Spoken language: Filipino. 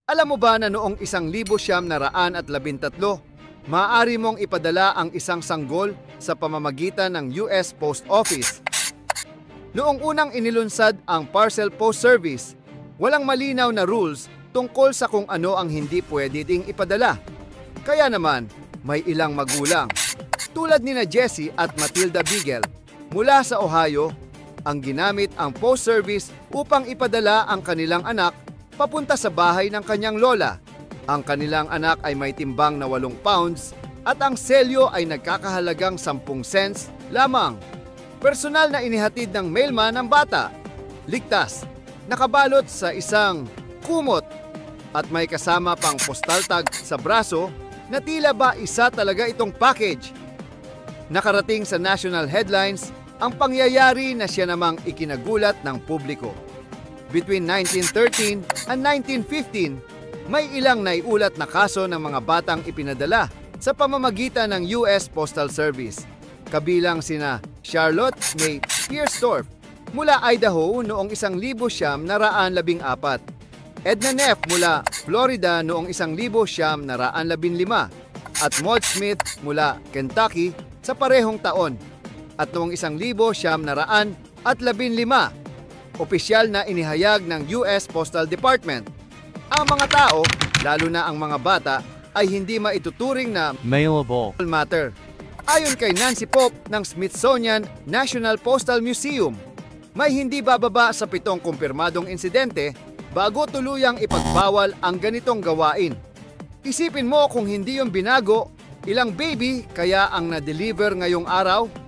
Alam mo ba na noong 1913, maaari mong ipadala ang isang sanggol sa pamamagitan ng US Post Office? Noong unang inilunsad ang Parcel Post Service, walang malinaw na rules tungkol sa kung ano ang hindi pwede ding ipadala. Kaya naman, may ilang magulang, tulad nina Jessie at Matilda Beagle, mula sa Ohio, ang ginamit ang post service upang ipadala ang kanilang anak papunta sa bahay ng kanyang lola. Ang kanilang anak ay may timbang na 8 pounds at ang selyo ay nagkakahalagang 10 cents lamang. Personal na inihatid ng mailman ang bata. Ligtas, nakabalot sa isang kumot at may kasama pang postal tag sa braso na tila ba isa talaga itong package. Nakarating sa national headlines ang pangyayari na siya namang ikinagulat ng publiko. Between 1913 and 1915, may ilang naiulat na kaso ng mga batang ipinadala sa pamamagitan ng US Postal Service, kabilang sina Charlotte May Piersdorf mula Idaho noong 1914, Edna Neff mula Florida noong 1915 at Maud Smith mula Kentucky sa parehong taon at noong 1915, opisyal na inihayag ng US Postal Department. Ang mga tao, lalo na ang mga bata, ay hindi maituturing na mailable matter. Ayon kay Nancy Pope ng Smithsonian National Postal Museum, may hindi bababa sa 7 kumpirmadong insidente bago tuluyang ipagbawal ang ganitong gawain. Isipin mo kung hindi yung binago, ilang baby kaya ang na-deliver ngayong araw?